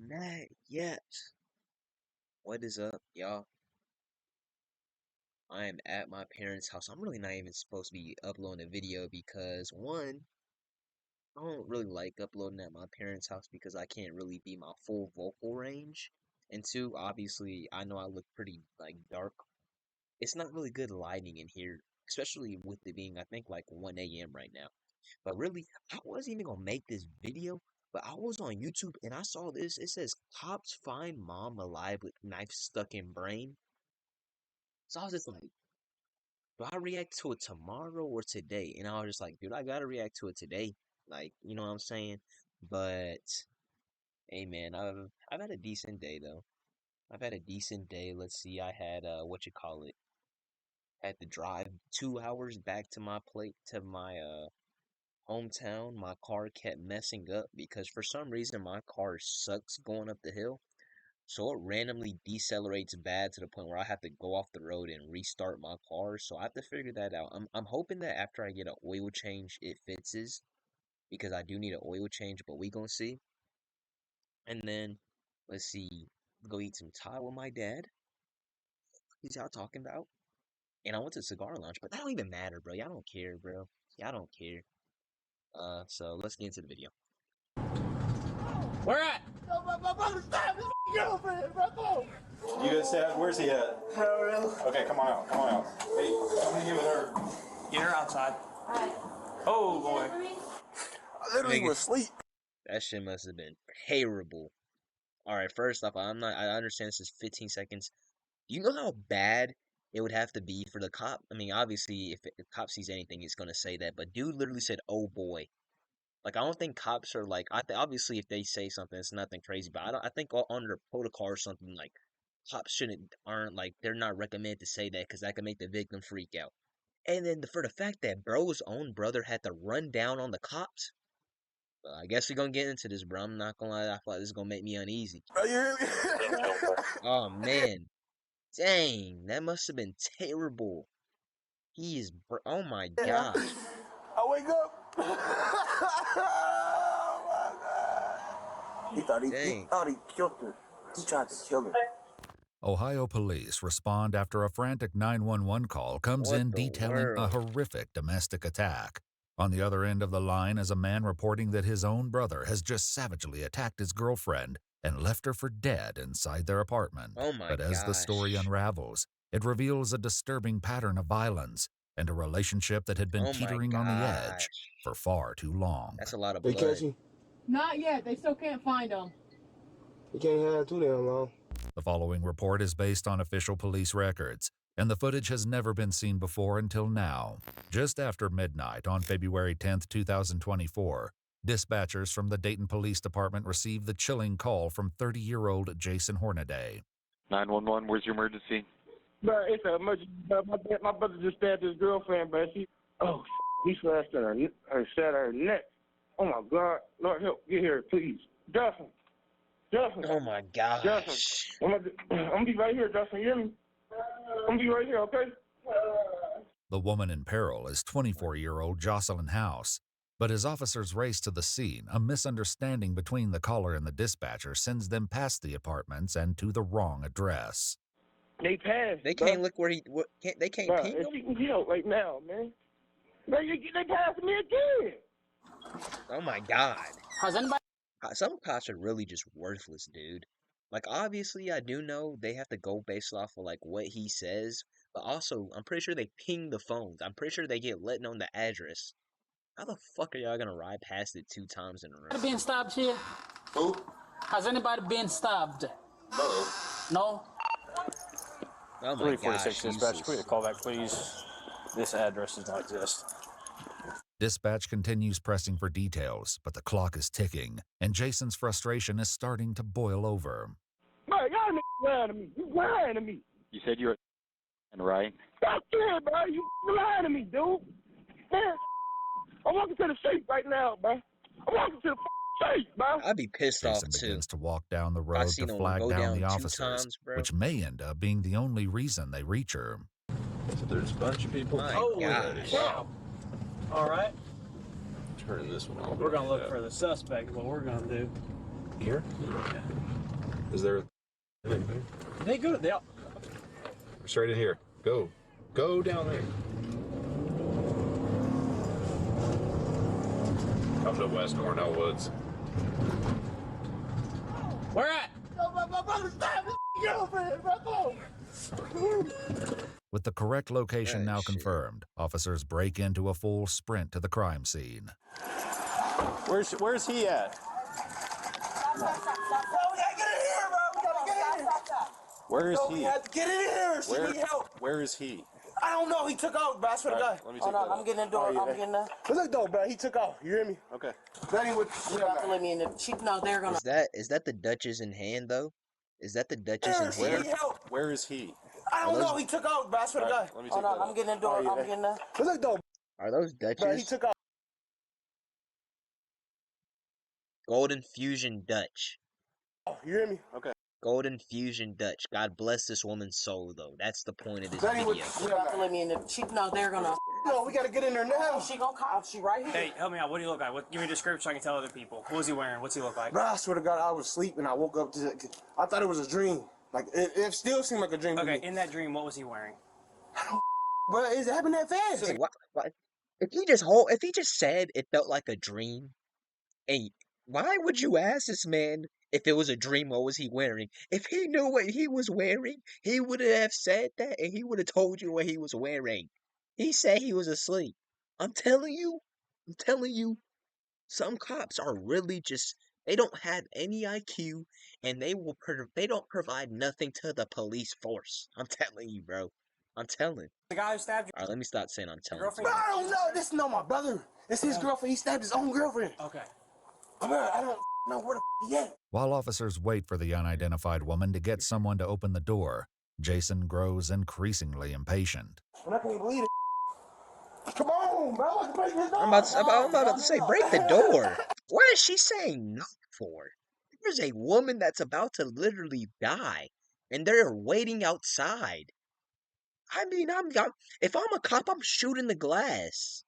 Not yet. What is up, y'all? I am at my parents' house. I'm really not even supposed to be uploading a video because one, I don't really like uploading at my parents' house because I can't really be my full vocal range. And two, obviously, I know I look pretty dark. It's not really good lighting in here, especially with it being I think like 1 a.m. right now. But really, I wasn't even gonna make this video, but I was on YouTube and I saw this. It says cops find mom alive with knife stuck in brain. So I was just like, do I react to it tomorrow or today? And I was just like, dude, I gotta react to it today. Like, you know what I'm saying? But hey man, I've had a decent day though. I've had a decent day. Let's see, I had what you call it? Had to drive 2 hours back to my hometown. My car kept messing up because for some reason my car sucks going up the hill. So it randomly decelerates bad to the point where I have to go off the road and restart my car. So I have to figure that out. I'm hoping that after I get an oil change, it fixes because I do need an oil change, but we gonna see. And then let's see, go eat some Thai with my dad. He's y'all talking about. And I went to cigar lounge, but that don't even matter, bro. Y'all don't care, bro. Y'all don't care. So let's get into the video. Where at? No, my brother's stabbed his girlfriend, bro. You guys say, where's he at? I don't know. Okay, come on out, come on out. Hey, come in here with her. Get her outside. Alright. Oh, boy. I literally was asleep. That shit must have been terrible. Alright, first off, I understand this is 15 seconds. Do you know how bad it would have to be for the cop? I mean, obviously, if the cop sees anything, he's gonna say that. But dude literally said, "Oh boy." Like, I don't think cops are like. Obviously, if they say something, it's nothing crazy. But I think under protocol or something like cops aren't like they're not recommended to say that because that could make the victim freak out. And then for the fact that bro's own brother had to run down on the cops. Well, I guess we're gonna get into this, bro. I'm not gonna lie. I feel like this is gonna make me uneasy. Are you hear me? Oh man. Dang, that must have been terrible. He is, oh my gosh. I wake up. Oh my God. He thought he killed her. He tried to kill her. Ohio police respond after a frantic 911 call comes What in the detailing a world? horrific domestic attack. On the other end of the line is a man reporting that his own brother has just savagely attacked his girlfriend and left her for dead inside their apartment. Oh my But as the story gosh. unravels, it reveals a disturbing pattern of violence and a relationship that had been Oh my teetering on the edge gosh. for far too long. That's a lot of They blood. catch you? Not yet. They still can't find them. You can't have too damn long. The following report is based on official police records, and the footage has never been seen before until now. Just after midnight on February 10, 2024, dispatchers from the Dayton Police Department received the chilling call from 30-year-old Jason Hornaday. 911, where's your emergency? Bro, it's an emergency. My brother just stabbed his girlfriend, but he slashed her sat her neck. Oh my God, Lord help, get here, please. Justin. Oh my gosh. Justin, I'm gonna be right here, Justin, you hear me? I'm gonna be right here, okay? The woman in peril is 24-year-old Jocelyn House. But as officers race to the scene, a misunderstanding between the caller and the dispatcher sends them past the apartments and to the wrong address. They passed. They can't look where they can't Bro, ping if him? you can help right now, man. Bro, they passed me again. Oh my God. Has anybody? Some cops are really just worthless, dude. Like, obviously, I do know they have to go based off of, like, what he says. But also, I'm pretty sure they ping the phones. I'm pretty sure they get let know the address. How the fuck are y'all gonna ride past it 2 times in a row? Been stabbed here? Who? Has anybody been stabbed? No? Oh my 346 gosh, dispatch, useless. please call back, please. This address does not exist. Dispatch continues pressing for details, but the clock is ticking, and Jason's frustration is starting to boil over. Bro, y'all niggas lying to me. You lying to me. You said you're right? Stop there, bro. You lying to me, dude. Man, I'm walking to the safe right now, bro. I'm walking to the safe, bro. I'd be pissed off Jason too. begins to walk down the I road seen to him flag go down the down 2 officers, times, bro. which may end up being the only reason they reach her. So there's a bunch of people. My Holy gosh. cow. All right. Turn this one on. We're going to look for the suspect, what we're going to do. Here? Is there? They go. They. Straight in here. Go. Go down there. Come to West Cornell Woods. Where at? My brother stabbed his girlfriend, bro. With the correct location now shit. confirmed, officers break into a full sprint to the crime scene. Where's he at? Where is he? We have to get in here. She need help. Where is he? I don't know. He took off, bro. I swear to God. Let me take that. I'm getting in the door. I'm getting there. Look though, bro. He took off. You hear me? Okay. Betty would. She about to let me in. No, they're gonna. Is that the Duchess in hand though? Is that the Duchess in She hand? need help. Where is he? I don't know. He took off, bro. I swear to God. Let me take that. I'm getting in the door. I'm getting there. Look though, Are those bro. He Duchess? took off. Golden Fusion Dutch. You hear me? Okay. Golden Fusion Dutch. God bless this woman's soul though. That's the point of this Betty would. video. She about to let me in. No, they're gonna. No, we gotta get in there now. She gonna call. She right here. Hey, help me out. What do you look like? Give me a description so I can tell other people. What was he wearing? What's he look like? Bro, I swear to God, I was asleep and I woke up to. I thought it was a dream. Like it still seemed like a dream. Okay, in that dream, what was he wearing? But it happened that fast. So why, if he just said it felt like a dream, and why would you ask this man if it was a dream, what was he wearing? If he knew what he was wearing, he would have said that and he would have told you what he was wearing. He said he was asleep. I'm telling you, some cops are really just, they don't have any IQ and they don't provide nothing to the police force. I'm telling you, bro. I'm telling. The guy who stabbed you. All right, let me stop saying I'm telling. Girlfriend? Bro, I don't know. This is not my brother. It's his girlfriend. He stabbed his own girlfriend. Okay. Bro, I don't know where the he at. While officers wait for the unidentified woman to get someone to open the door, Jason grows increasingly impatient. And I can't believe it. Come on, bro. Let's break this door. I'm about to say, break the door. What is she saying no for? There's a woman that's about to literally die, and they're waiting outside. I mean, if I'm a cop, I'm shooting the glass.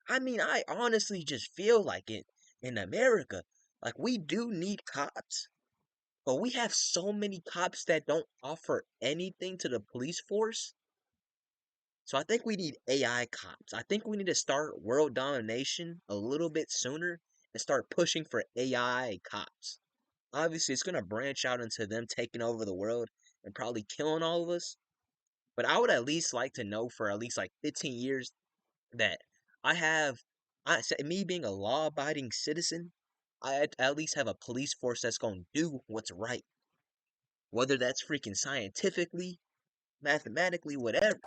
I mean, I honestly just feel like it in America. Like, we do need cops, but we have so many cops that don't offer anything to the police force. So I think we need AI cops. I think we need to start world domination a little bit sooner and start pushing for AI cops. Obviously, it's going to branch out into them taking over the world and probably killing all of us. But I would at least like to know for at least like 15 years that me being a law-abiding citizen, I at least have a police force that's going to do what's right. Whether that's freaking scientifically, mathematically, whatever.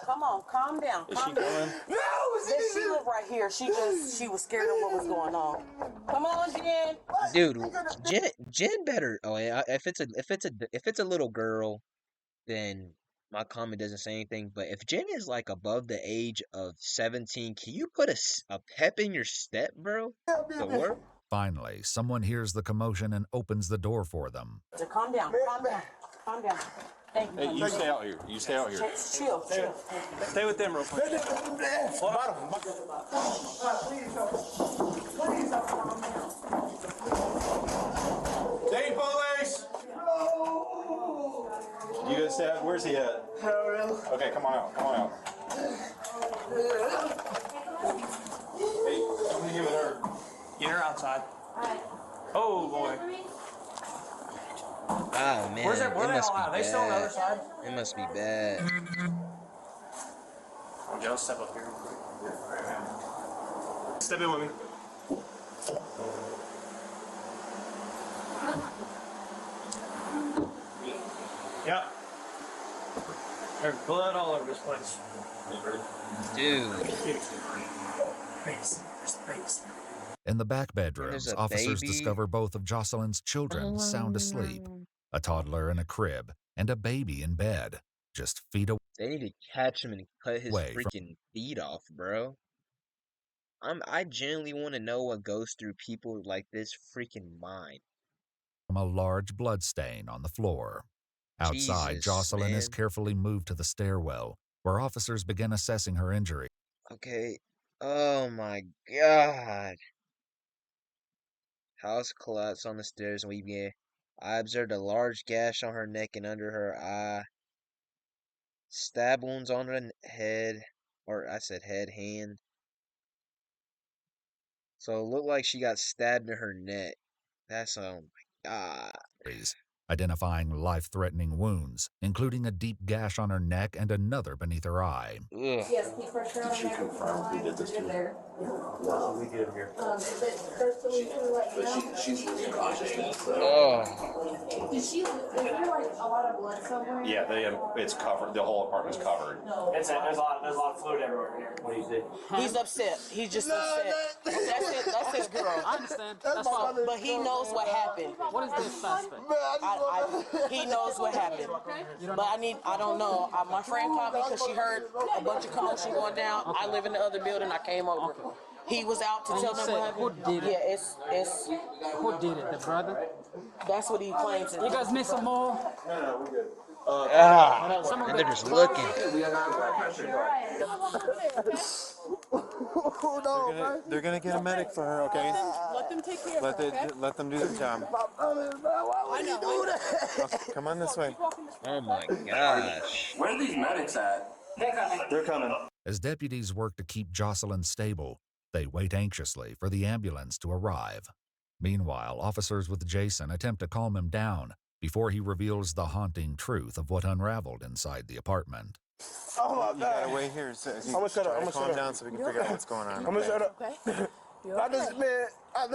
Come on, calm down. Is she coming? No, she live right here. She was scared of what was going on. Come on, Jen. Dude, Jen better. Oh yeah, if it's a little girl, then my comment doesn't say anything. But if Jen is like above the age of 17, can you put a pep in your step, bro? The work. Finally, someone hears the commotion and opens the door for them. So calm down. Thank you. Hey, you stay out here. You stay out here. Chill. Stay with them real quick. Dane police! You guys stab? Where's he at? Okay, come on out. Hey, I'm gonna give it her. Get her outside. Oh boy. Oh man, Where they all at? Are they still on the other side? It must be bad. Joe, step up here. Step in with me. Yep. There's blood all over this place. Dude. Face. In the back bedrooms, There's a officers baby. discover both of Jocelyn's children sound asleep, a toddler in a crib, and a baby in bed, just feet away. They need to catch him and cut his Wait, freaking feet off, bro. I genuinely want to know what goes through people like this freaking mind. From a large blood stain on the floor. Outside, Jesus, Jocelyn is man. carefully moved to the stairwell, where officers begin assessing her injury. Okay. Oh my god. House collapsed on the stairs and we began. I observed a large gash on her neck and under her eye. Stab wounds on her head. Or I said head, hand. So it looked like she got stabbed in her neck. That's, oh my god. Identifying life-threatening wounds, including a deep gash on her neck and another beneath her eye. Ugh. Yes, keep pressure on Did she confirm who did this to her? No, we get him here. She's really conscious. Oh. Is there like a lot of blood somewhere? Yeah, it's covered. The whole apartment's covered. There's a lot of fluid everywhere here. What do you think? He's upset. He's just upset. That's his girl. I understand. That's fine. But he knows what happened. What is this suspect? He knows what happened. But I don't know. My friend called me because she heard a bunch of commotion going down. I live in the other building. I came over. He was out to tell them what happened. Who did it? Yeah, it's. Who did it? The brother? That's what he claims. You guys need some more? No, we're good. And they're just looking. They're gonna get a medic for her, okay? Let them take care of her, Let them do their job. Why would he do that? Okay, come on this way. Oh my gosh. Where are these medics at? They're coming. As deputies work to keep Jocelyn stable, they wait anxiously for the ambulance to arrive. Meanwhile, officers with Jason attempt to calm him down before he reveals the haunting truth of what unraveled inside the apartment. Oh my You god. gotta wait here. So I'm gonna shut up. I'm gonna calm shut down up. so we can figure out what's going on. I'm gonna shut up. I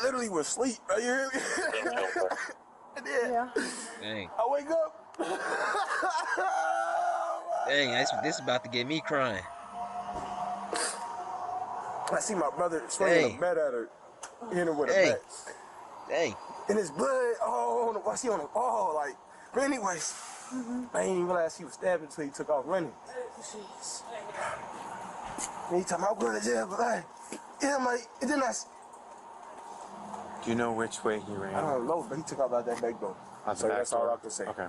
literally was asleep. You hear me? And then Dang. I wake up. Dang, this is about to get me crying. I see my brother swinging Hey. a bat at her, hitting her with a Hey. bat. Dang. And his blood, I see on the wall, like, but anyways, I didn't even realize he was stabbing until he took off running. Jeez. And he told me, I'm going to jail, but I'm like, and then Do you know which way he ran? I don't know, but he took off out that back door. Out the So back that's door? all I can say. Okay.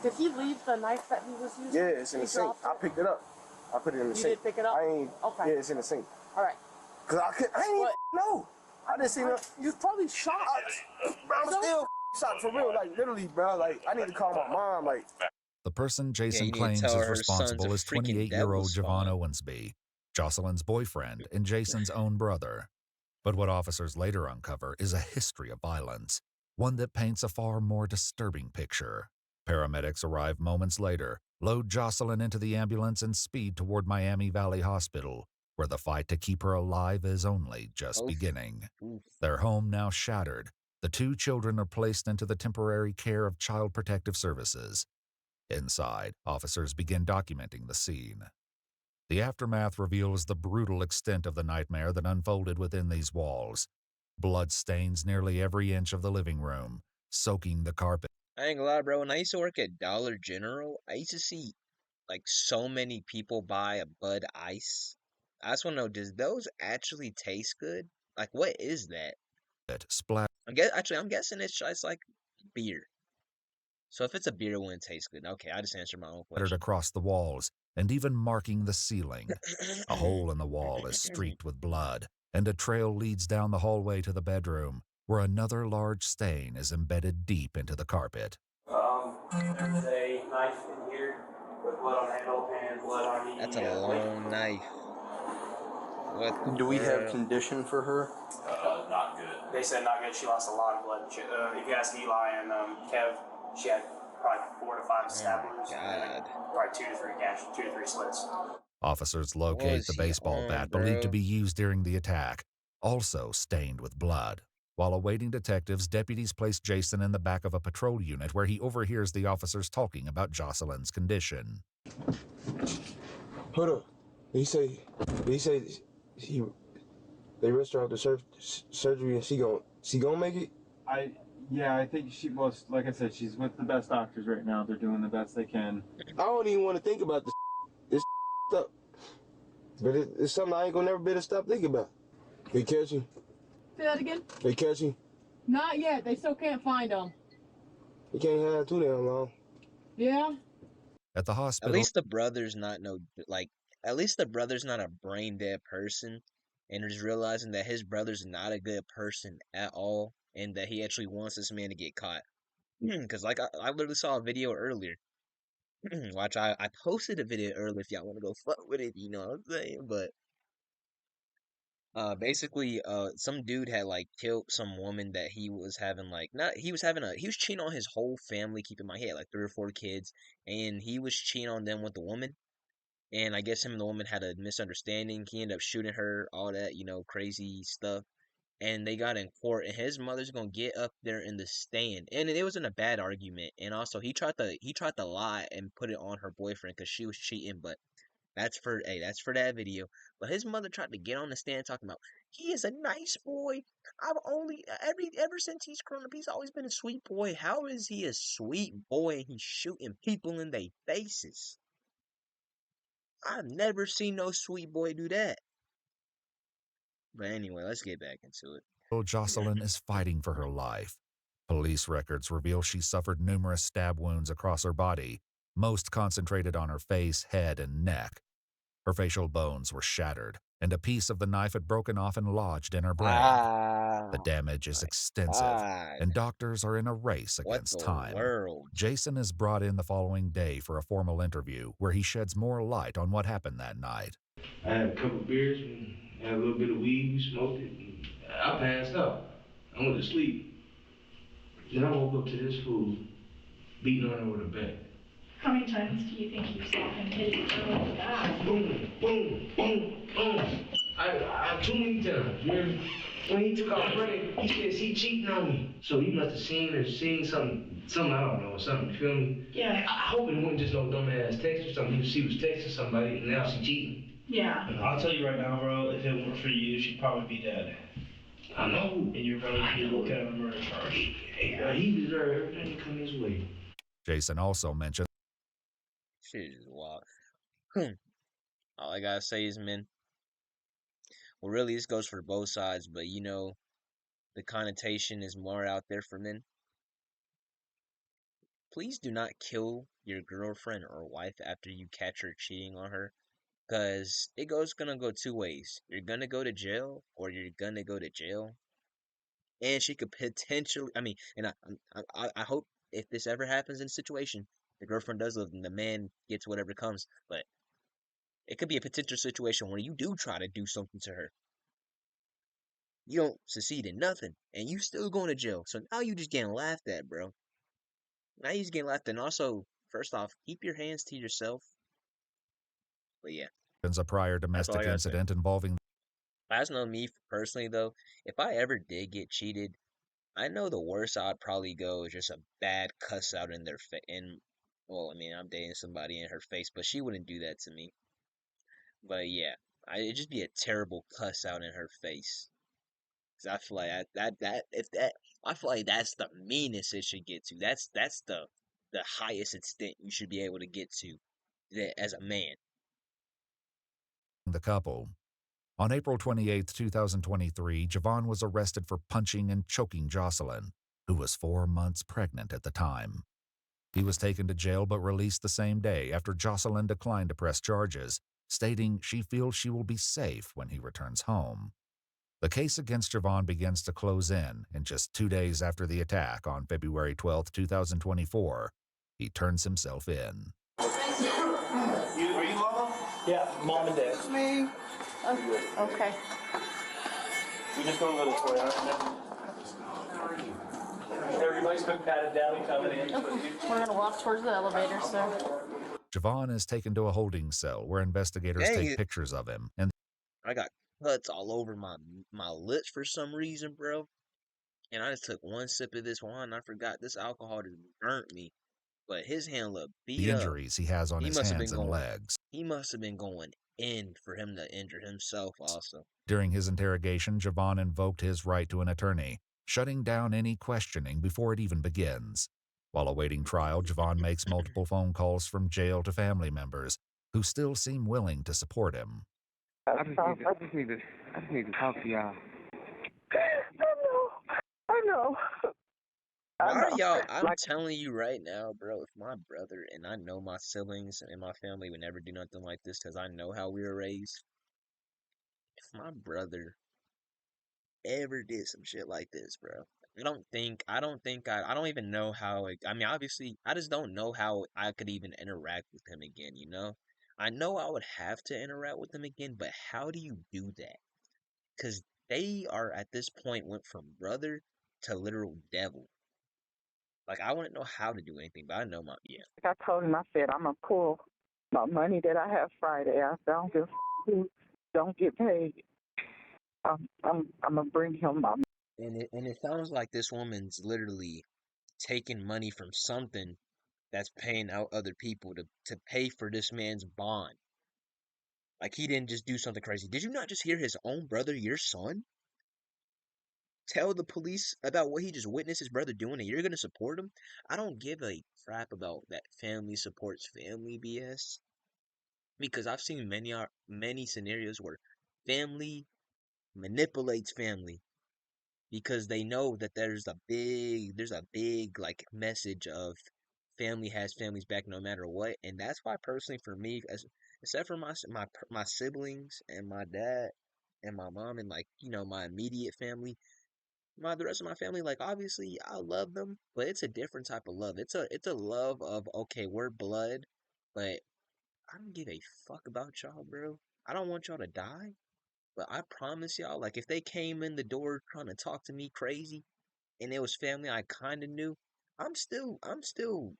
Did he leave the knife that he was using? Yeah, it's in the He sink. dropped I it? picked it up. I put it in the You sink. did pick it up? I ain't, Okay. yeah, it's in the sink. All right. Cause I ain't even know. I didn't see no. You probably shot. Bro, I'm still shot for real, like literally, bro. Like I need to call my mom, like. The person Jason you need to claims tell is her her son's responsible a is freaking 28-year-old devil Javon spawn. Owensby, Jocelyn's boyfriend and Jason's own brother. But what officers later uncover is a history of violence, one that paints a far more disturbing picture. Paramedics arrive moments later, load Jocelyn into the ambulance and speed toward Miami Valley Hospital, where the fight to keep her alive is only just Oof. beginning. Oof. Their home now shattered, the two children are placed into the temporary care of Child Protective Services. Inside, officers begin documenting the scene. The aftermath reveals the brutal extent of the nightmare that unfolded within these walls. Blood stains nearly every inch of the living room, soaking the carpet. I ain't gonna lie, bro. When I used to work at Dollar General, I used to see like so many people buy a Bud Ice. I just want to know, does those actually taste good? Like, what is that? Splattered I'm guessing it's just like beer. So if it's a beer, it wouldn't taste good. Okay, I just answered my own question. across the walls and even marking the ceiling. A hole in the wall is streaked with blood, and a trail leads down the hallway to the bedroom, where another large stain is embedded deep into the carpet. There's a knife in here with blood on the handle and blood on the. That's a long knife. What? Do we have condition for her? Not good. They said not good. She lost a lot of blood. If you ask Eli and Kev, she had probably 4 to 5 stab wounds. God. Probably 2 to 3 gash, 2 to 3 slits. Officers locate the he baseball on, bat believed to bro? be used during the attack, also stained with blood. While awaiting detectives, deputies place Jason in the back of a patrol unit where he overhears the officers talking about Jocelyn's condition. Hold up. They say they rushed her out to surgery and she gonna make it? Yeah, I think she most, like I said, she's with the best doctors right now. They're doing the best they can. I don't even want to think about this stuff. But it's something I ain't gonna never be able to stop thinking about. They catch you? Say that again? They catch you? Not yet. They still can't find him. You can't have too damn long. Yeah? At the hospital, At least the brother's not a brain dead person. and just realizing that his brother's not a good person at all, and that he actually wants this man to get caught. Because like I literally saw a video earlier. Watch, I posted a video earlier if y'all want to go fuck with it, you know what I'm saying? But basically, some dude had like killed some woman that he was having like not he was having he was cheating on his whole family. Keep in mind he had like 3 or 4 kids, and he was cheating on them with the woman. And I guess him and the woman had a misunderstanding. He ended up shooting her, all that, you know, crazy stuff. And they got in court, and his mother's gonna get up there in the stand, and it wasn't a bad argument. And also, he tried to lie and put it on her boyfriend because she was cheating, but that's for that video. But his mother tried to get on the stand talking about he is a nice boy. I've only ever since he's grown up, he's always been a sweet boy. How is he a sweet boy and he's shooting people in their faces? I've never seen no sweet boy do that. But anyway, let's get back into it. Jocelyn is fighting for her life. Police records reveal she suffered numerous stab wounds across her body, most concentrated on her face, head, and neck. Her facial bones were shattered, and a piece of the knife had broken off and lodged in her brain. The damage is extensive, God. and doctors are in a race What against the time. world? Jason is brought in the following day for a formal interview where he sheds more light on what happened that night. I had a couple beers, and had a little bit of weed, we smoked it, and I passed out. I went to sleep. Then I woke up to this fool beating on her with a bat. How many times do you think you saw him hit his girl with that? Boom, boom, boom, boom. I too many times, you hear me? When he took off running, he says he cheating on me. So he must have seen something, I don't know, something, you feel me? Yeah. I hope it wasn't just no dumbass text or something. She was texting somebody and now she cheating. Yeah. I'll tell you right now, bro, if it weren't for you, she'd probably be dead. I know. And you're going to be looking at a murder charge. He deserved everything to come his way. Jason also mentioned Shit is wild. All I gotta say is, man. Well, really, this goes for both sides, but you know, the connotation is more out there for men. Please do not kill your girlfriend or wife after you catch her cheating on her, because gonna go 2 ways. You're gonna go to jail, or you're gonna go to jail, and she could potentially. I mean, and I hope if this ever happens in a situation, the girlfriend does live and the man gets whatever comes, but it could be a potential situation where you do try to do something to her. You don't succeed in nothing, and you still going to jail. So now you just getting laughed at, bro. Now you just getting laughed at. And also, first off, keep your hands to yourself. But yeah, a prior domestic incident involving. I just know me personally though. If I ever did get cheated, I know the worst I'd probably go is just a bad cuss out in their face. And well, I mean, I'm dating somebody in her face, but she wouldn't do that to me. But yeah, it'd just be a terrible cuss out in her face. Cause I feel like I feel like that's the meanest it should get to. That's the highest extent you should be able to get to that as a man. The couple. On April 28, 2023, Javon was arrested for punching and choking Jocelyn, who was 4 months pregnant at the time. He was taken to jail but released the same day after Jocelyn declined to press charges, stating she feels she will be safe when he returns home. The case against Javon begins to close in, and just 2 days after the attack on February 12, 2024, he turns himself in. Are you Mama? Yeah, Mom and Dad. It's me. Okay. We just go a little for you. Everybody's been patted down and coming in. We're going to walk towards the elevator, sir. Javon is taken to a holding cell where investigators take pictures of him. And I got cuts all over my lips for some reason, bro. And I just took one sip of this wine and I forgot this alcohol just burnt me. But his hand looked beat the up. Injuries he has on his hands and legs. He must have been going in for him to injure himself also. During his interrogation, Javon invoked his right to an attorney, shutting down any questioning before it even begins. While awaiting trial, Javon makes multiple phone calls from jail to family members who still seem willing to support him. I just need to talk to y'all. I know. Why are y'all? I'm telling you right now, bro. If my brother and I know my siblings and my family would never do nothing like this because I know how we were raised. my brother ever did some shit like this, bro, I don't even know how I mean, obviously, I just don't know how I could even interact with him again, you know? I know I would have to interact with him again, but how do you do that? Because they are at this point went from brother to literal devil. Like, I wouldn't know how to do anything, but I know my, yeah. Like I told him, I said, I'm going to pull my money that I have Friday. I said, I don't give a who don't get paid. I'm going to bring him my money. And it sounds like this woman's literally taking money from something that's paying out other people to pay for this man's bond. Like, he didn't just do something crazy. Did you not just hear his own brother, your son, tell the police about what he just witnessed his brother doing, and you're gonna support him? I don't give a crap about that family supports family BS, because I've seen many scenarios where family manipulates family because they know that there's a big like message of family has families back no matter what. And that's why personally for me, except for my siblings and my dad and my mom and, like, you know, my immediate family, the rest of my family, like, obviously I love them, but it's a different type of love. It's a love of, okay, we're blood, but I don't give a fuck about y'all, bro. I don't want y'all to die, but I promise y'all, like, if they came in the door trying to talk to me crazy and it was family I kind of knew, I'm still I'm still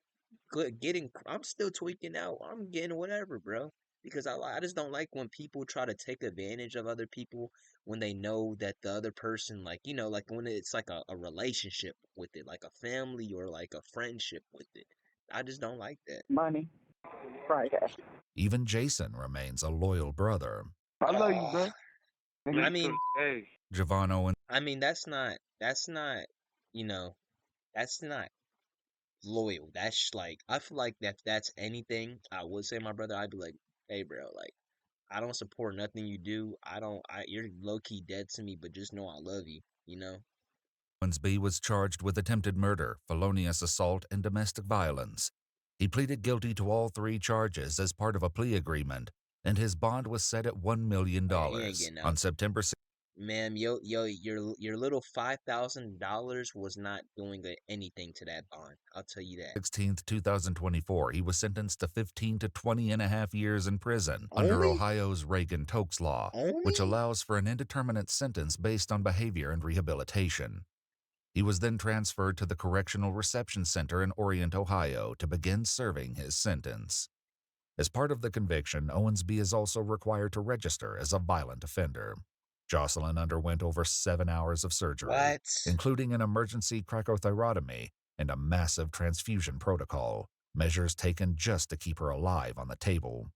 tweaking out. I'm getting whatever, bro. Because I just don't like when people try to take advantage of other people when they know that the other person, like, you know, like when it's like a relationship with it, like a family or like a friendship with it. I just don't like that. Money Friday. Even Jason remains a loyal brother. I love you, bro. I mean, Javon Owens. I mean, that's not, you know, that's not loyal. That's like, I feel like that if that's anything, I would say my brother, I'd be like, hey, bro, like, I don't support nothing you do. You're low key dead to me, but just know I love you, you know? B was charged with attempted murder, felonious assault, and domestic violence. He pleaded guilty to all 3 charges as part of a plea agreement, and his bond was set at $1 million. Yeah, he ain't getting out. On September 6th. Ma'am, your little $5,000 was not doing anything to that bond. I'll tell you that. 16th, 2024, he was sentenced to 15 to 20 and a half years in prison under Only? Ohio's Reagan-Tokes law, which Only? allows for an indeterminate sentence based on behavior and rehabilitation. He was then transferred to the Correctional Reception Center in Orient, Ohio, to begin serving his sentence. As part of the conviction, Owensby is also required to register as a violent offender. Jocelyn underwent over 7 hours of surgery, What? including an emergency cricothyrotomy and a massive transfusion protocol, measures taken just to keep her alive on the table.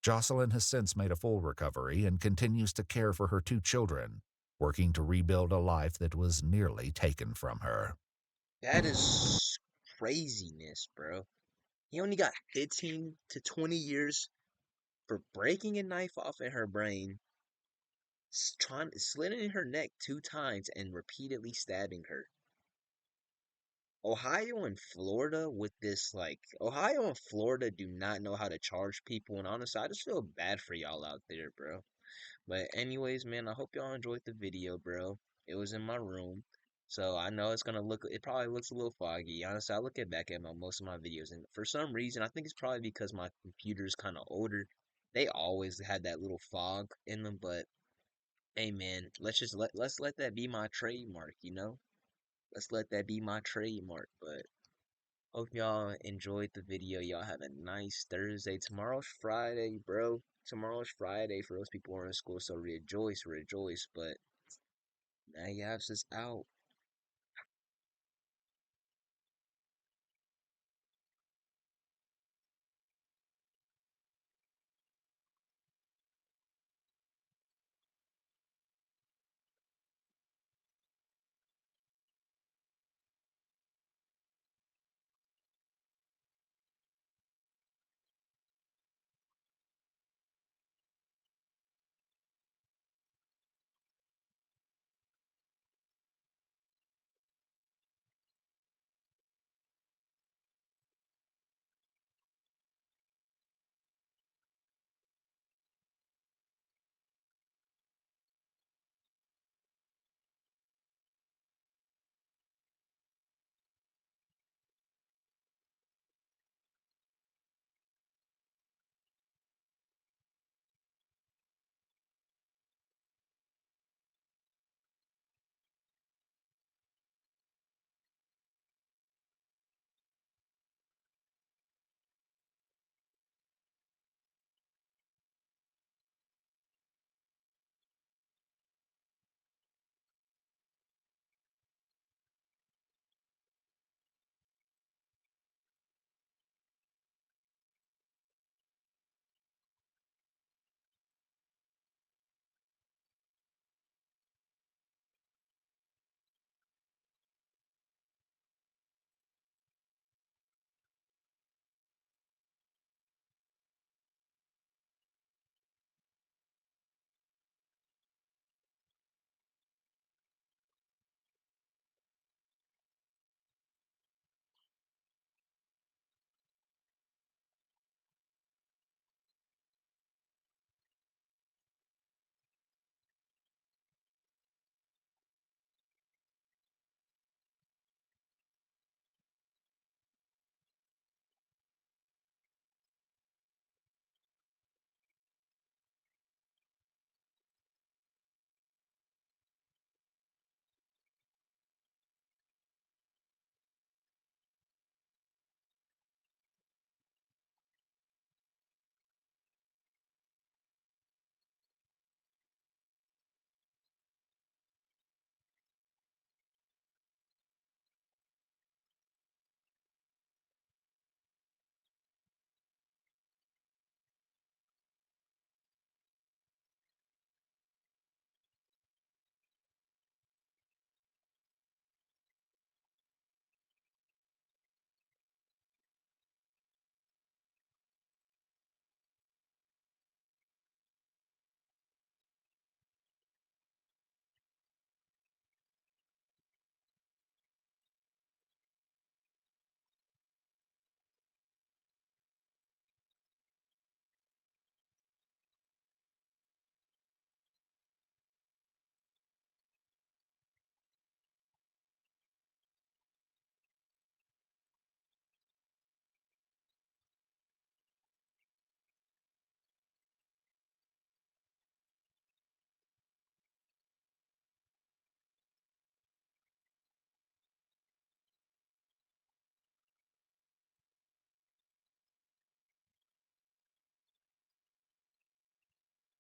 Jocelyn has since made a full recovery and continues to care for her 2 children, working to rebuild a life that was nearly taken from her. That is craziness, bro. He only got 15 to 20 years for breaking a knife off in her brain, slitting her neck 2 times, and repeatedly stabbing her. Ohio and Florida with this, like, Ohio and Florida do not know how to charge people, and honestly, I just feel bad for y'all out there, bro. But anyways, man, I hope y'all enjoyed the video, bro. It was in my room, so I know it probably looks a little foggy. Honestly, I look back at most of my videos, and for some reason, I think it's probably because my computer's kind of older. They always had that little fog in them, but hey, man, let's let that be my trademark, you know? Let's let that be my trademark, but hope y'all enjoyed the video. Y'all have a nice Thursday. Tomorrow's Friday, bro. Tomorrow's Friday for those people who are in school, so rejoice, rejoice. But now you have this out.